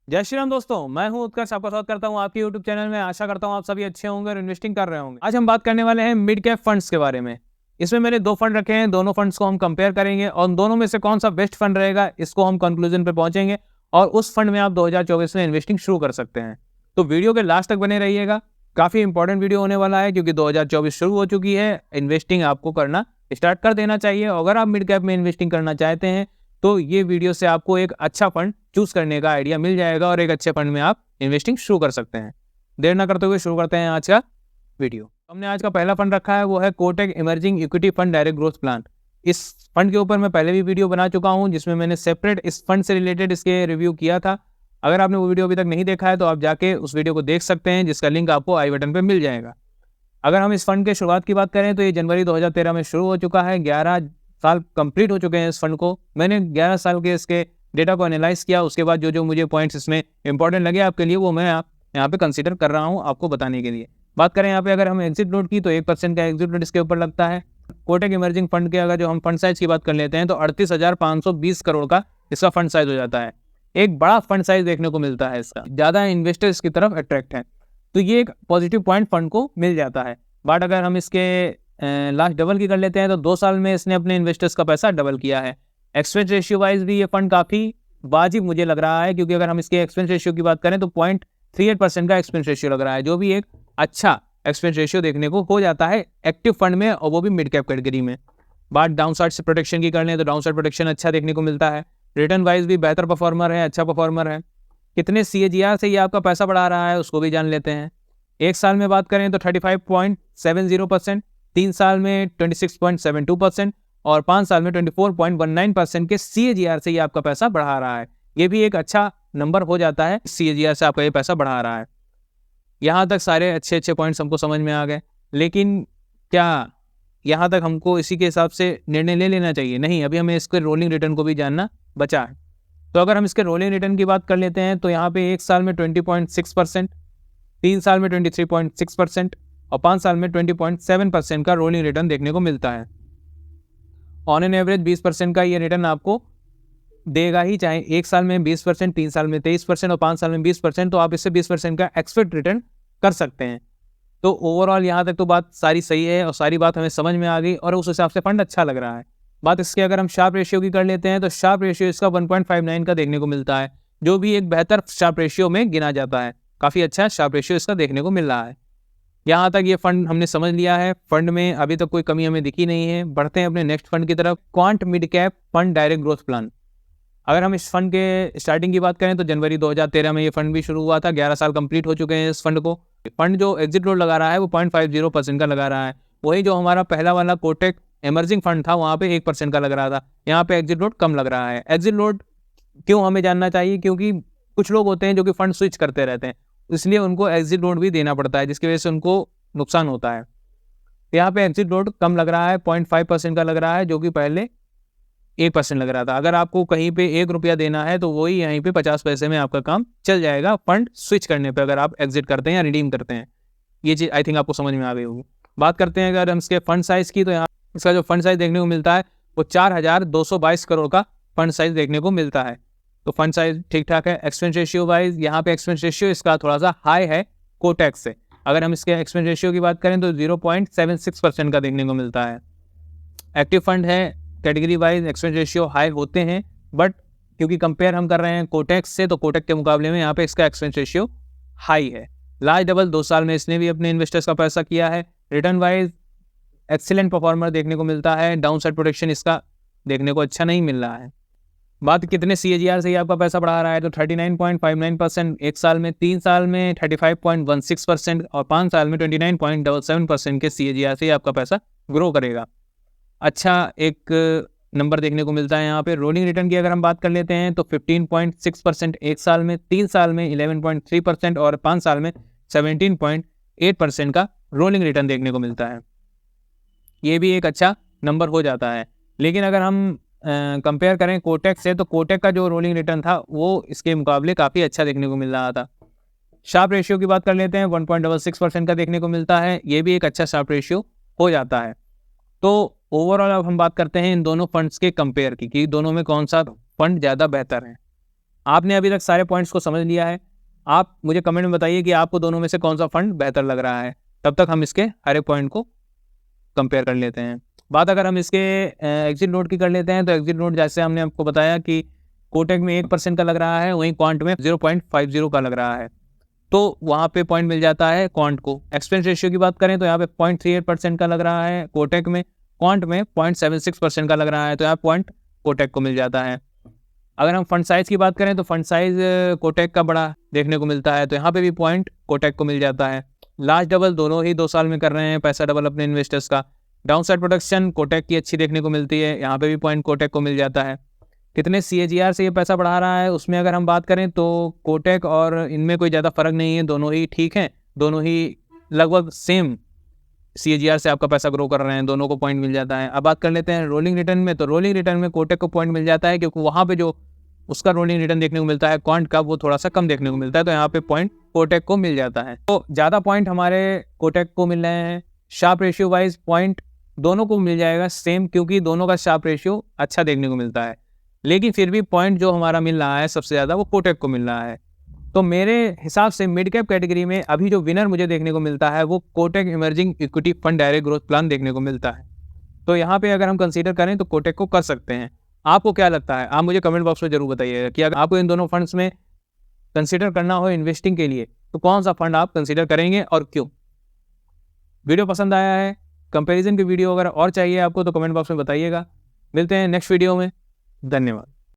जय श्री राम दोस्तों, मैं हूं उत्कर्ष, आपका स्वागत करता हूं आपके यूट्यूब चैनल में। आशा करता हूं आप सभी अच्छे होंगे और इन्वेस्टिंग कर रहे होंगे। आज हम बात करने वाले हैं मिड कैप फंड्स के बारे में। इसमें मैंने 2 फंड रखे हैं, दोनों फंड्स को हम कंपेयर करेंगे और उन दोनों में से कौन सा बेस्ट फंड रहेगा, इसको हम कंक्लूजन पे पहुंचेंगे और उस फंड में आप 2024 में इन्वेस्टिंग शुरू कर सकते हैं। तो वीडियो के लास्ट तक बने रहिएगा, काफ़ी इंपॉर्टेंट वीडियो होने वाला है क्योंकि 2024 शुरू हो चुकी है। इन्वेस्टिंग आपको करना स्टार्ट कर देना चाहिए। अगर आप मिड कैप में इन्वेस्टिंग करना चाहते हैं तो ये वीडियो से आपको एक अच्छा फंड चूज करने का आइडिया मिल जाएगा और एक अच्छे फंड में आप इन्वेस्टिंग शुरू कर सकते हैं। देर ना करते हुए शुरू करते हैं आज का वीडियो। हमने आज का पहला फंड रखा है, वो है Kotak emerging equity fund direct growth plan. इस फंड के ऊपर मैं पहले भी वीडियो बना चुका हूं जिसमें मैंने सेपरेट इस फंड से रिलेटेड इसके रिव्यू किया था। अगर आपने वो वीडियो अभी तक नहीं देखा है तो आप जाके उस वीडियो को देख सकते हैं, जिसका लिंक आपको आई बटन पर मिल जाएगा। अगर हम इस फंड के शुरुआत की बात करें तो ये जनवरी 2013 में शुरू हो चुका है। 11 साल कंप्लीट हो चुके हैं इस फंड को। मैंने 11 साल के इसके डेटा को एनालाइज किया, उसके बाद जो मुझे पॉइंट्स इसमें इंपॉर्टेंट लगे आपके लिए, वो मैं यहाँ पे कंसीडर कर रहा हूँ आपको बताने के लिए। बात करें यहाँ पे अगर हम एग्जिट लोड की तो 1% का एग्जिट लोड इसके ऊपर लगता है। कोटक इमर्जिंग फंड के अगर जो हम फंड साइज की बात कर लेते हैं तो 38,520 करोड़ का इसका फंड साइज हो जाता है। एक बड़ा फंड साइज देखने को मिलता है, इसका ज़्यादा इन्वेस्टर्स की तरफ अट्रैक्ट है, तो ये एक पॉजिटिव पॉइंट फंड को मिल जाता है। बट अगर हम इसके लास्ट डबल की कर लेते हैं तो 2 साल में इसने अपने इन्वेस्टर्स का पैसा डबल किया है। एक्सपेंस रेशियो वाइज भी ये फंड काफ़ी वाजिब मुझे लग रहा है, क्योंकि अगर हम इसके एक्सपेंस रेशियो की बात करें तो 0.38% का एक्सपेंस रेशियो लग रहा है, जो भी एक अच्छा एक्सपेंस रेशियो देखने को हो जाता है एक्टिव फंड में, और वो भी मिड कैप कैटेगरी में। बात डाउन साइड से प्रोटेक्शन की कर लें तो डाउन साइड प्रोटेक्शन अच्छा देखने को मिलता है। रिटर्न वाइज भी बेहतर परफॉर्मर है, अच्छा परफॉर्मर है। कितने CAGR से ये आपका पैसा बढ़ा रहा है उसको भी जान लेते हैं। एक साल में बात करें तो 35.70%, 3 साल में 26.72% और 5 साल में 24.19% के CAGR से ये आपका पैसा बढ़ा रहा है। ये भी एक अच्छा नंबर हो जाता है, CAGR से आपका ये पैसा बढ़ा रहा है। यहाँ तक सारे अच्छे अच्छे पॉइंट्स हमको समझ में आ गए, लेकिन क्या यहाँ तक हमको इसी के हिसाब से निर्णय ले लेना चाहिए? नहीं, अभी हमें इसके रोलिंग रिटर्न को भी जानना बचा है। तो अगर हम इसके रोलिंग रिटर्न की बात कर लेते हैं तो यहाँ पे 1 साल में 20.6%, 3 साल में 23.6% और 5 साल में 20.7% का रोलिंग रिटर्न देखने को मिलता है। ऑन एन एवरेज 20% का ये रिटर्न आपको देगा ही, चाहे 1 साल में 20%, 3 साल में 23% और 5 साल में 20%, तो आप इससे 20% का एक्सपेक्ट रिटर्न कर सकते हैं। तो ओवरऑल यहाँ तक तो बात सारी सही है और सारी बात हमें समझ में आ गई और उस हिसाब से फंड अच्छा लग रहा है। बात इसके अगर हम शार्प रेशियो की कर लेते हैं तो शार्प रेशियो इसका 1.59 का देखने को मिलता है, जो भी एक बेहतर शार्प रेशियो में गिना जाता है। काफ़ी अच्छा शार्प रेशियो इसका देखने को मिल रहा है। यहाँ तक ये फंड हमने समझ लिया है, फंड में अभी तक कोई कमी हमें दिखी नहीं है। बढ़ते हैं अपने नेक्स्ट फंड की तरफ, quant mid cap fund direct growth plan. अगर हम इस फंड के स्टार्टिंग की बात करें तो जनवरी 2013 में ये फंड भी शुरू हुआ था। 11 साल कंप्लीट हो चुके हैं इस फंड को। फंड जो एग्जिट लोड लगा रहा है वो 0.50% का लगा रहा है। वही जो हमारा पहला वाला कोटक इमर्जिंग फंड था वहाँ पे 1% का लग रहा था। यहाँ पे एग्जिट लोड कम लग रहा है। एग्जिट लोड क्यों हमें जानना चाहिए? क्योंकि कुछ लोग होते हैं जो कि फंड स्विच करते रहते हैं, इसलिए उनको एग्जिट लोड भी देना पड़ता है, जिसकी वजह से उनको नुकसान होता है। यहाँ पे एग्जिट लोड कम लग रहा है, 0.5% का लग रहा है, जो कि पहले 1% लग रहा था। अगर आपको कहीं पे 1 रुपया देना है तो वही यहीं पे 50 पैसे में आपका काम चल जाएगा फंड स्विच करने पे, अगर आप एग्जिट करते हैं या रिडीम करते हैं। ये चीज़ आई थिंक आपको समझ में आ गई होगी। बात करते हैं अगर हम इसके फंड साइज़ की, तो यहाँ इसका जो फंड साइज़ देखने को मिलता है वो 4,222 करोड़ का फंड साइज़ देखने को मिलता है। तो फंड साइज ठीक ठाक है। एक्सपेंस रेशियो वाइज यहाँ पे एक्सपेंस रेशियो इसका थोड़ा सा हाई है कोटक से। अगर हम इसके एक्सपेंस रेशियो की बात करें तो 0.76% का देखने को मिलता है। एक्टिव फंड है, category wise expense ratio high होते हैं, बट क्योंकि कंपेयर हम कर रहे हैं कोटक से, तो कोटक के मुकाबले में यहाँ पे इसका एक्सपेंस रेशियो हाई है। लास्ट डबल 2 साल में इसने भी अपने इन्वेस्टर्स का पैसा किया है। रिटर्न वाइज एक्सीलेंट परफॉर्मर देखने को मिलता है। डाउन साइड प्रोटेक्शन इसका देखने को अच्छा नहीं मिल रहा है। बात कितने CAGR से ही आपका पैसा बढ़ा रहा है तो 39.59% 1 साल में, 3 साल में 35.16% और 5 साल में 29.77% के CAGR से ही आपका पैसा ग्रो करेगा। अच्छा एक नंबर देखने को मिलता है यहाँ पे। रोलिंग रिटर्न की अगर हम बात कर लेते हैं तो 15.6% 1 साल में, 3 साल में 11.3% और 5 साल में 17.8% का रोलिंग रिटर्न देखने को मिलता है। ये भी एक अच्छा नंबर हो जाता है। लेकिन अगर हम कंपेयर करें कोटक से, तो कोटक का जो रोलिंग रिटर्न था वो इसके मुकाबले काफ़ी अच्छा देखने को मिल रहा था। शार्प रेशियो की बात कर लेते हैं, 1.66% का देखने को मिलता है। ये भी एक अच्छा शार्प रेशियो हो जाता है। तो ओवरऑल अब हम बात करते हैं इन दोनों फंड्स के कंपेयर की, कि दोनों में कौन सा फंड ज़्यादा बेहतर है। आपने अभी तक सारे पॉइंट्स को समझ लिया है। आप मुझे कमेंट में बताइए कि आपको दोनों में से कौन सा फंड बेहतर लग रहा है। तब तक हम इसके हर एक पॉइंट को कंपेयर कर लेते हैं। बात अगर हम इसके एग्जिट नोट की कर लेते हैं, तो एग्जिट नोट जैसे हमने आपको बताया कि कोटक में 1% का लग रहा है, वहीं क्वांट में 0.50 का लग रहा है, तो वहाँ पे पॉइंट मिल जाता है क्वांट को। एक्सपेंस रेशियो की बात करें तो यहाँ पे 0.38% का लग रहा है कोटक में, क्वांट में 0.76% का लग रहा है, तो यहाँ पॉइंट कोटक को मिल जाता है। अगर हम फंड साइज की बात करें तो फंड साइज कोटक का बड़ा देखने को मिलता है, तो यहाँ पे भी पॉइंट कोटक को मिल जाता है। लास्ट डबल दोनों ही 2 साल में कर रहे हैं पैसा डबल अपने इन्वेस्टर्स का। डाउन साइड प्रोटेक्शन कोटक की अच्छी देखने को मिलती है, यहाँ पे भी पॉइंट कोटक को मिल जाता है। कितने CAGR से ये पैसा बढ़ा रहा है उसमें अगर हम बात करें तो कोटक और इनमें कोई ज़्यादा फर्क नहीं है, दोनों ही ठीक हैं, दोनों ही लगभग सेम CAGR से आपका पैसा ग्रो कर रहे हैं, दोनों को पॉइंट मिल जाता है। अब बात कर लेते हैं रोलिंग रिटर्न में, तो रोलिंग रिटर्न में कोटक को पॉइंट मिल जाता है, क्योंकि वहाँ पे जो उसका रोलिंग रिटर्न देखने को मिलता है क्वांट का, वो थोड़ा सा कम देखने को मिलता है, तो यहाँ पे पॉइंट कोटक को मिल जाता है। तो ज़्यादा पॉइंट हमारे कोटक को मिल रहे हैं। शार्प रेशियो वाइज पॉइंट दोनों को मिल जाएगा सेम, क्योंकि दोनों का शार्प रेशियो अच्छा देखने को मिलता है, लेकिन फिर भी पॉइंट जो हमारा मिल रहा है सबसे ज़्यादा वो कोटक को मिल रहा है। तो मेरे हिसाब से मिड कैप कैटेगरी में अभी जो विनर मुझे देखने को मिलता है वो Kotak emerging equity fund direct growth plan देखने को मिलता है। तो यहाँ पे अगर हम कंसीडर करें तो कोटक को कर सकते हैं। आपको क्या लगता है, आप मुझे कमेंट बॉक्स में जरूर बताइएगा कि अगर आपको इन दोनों फंड्स में कंसीडर करना हो इन्वेस्टिंग के लिए तो कौन सा फंड आप कंसीडर करेंगे और क्यों। वीडियो पसंद आया है, कंपैरिजन की वीडियो अगर और चाहिए आपको तो कमेंट बॉक्स में बताइएगा। मिलते हैं नेक्स्ट वीडियो में। धन्यवाद।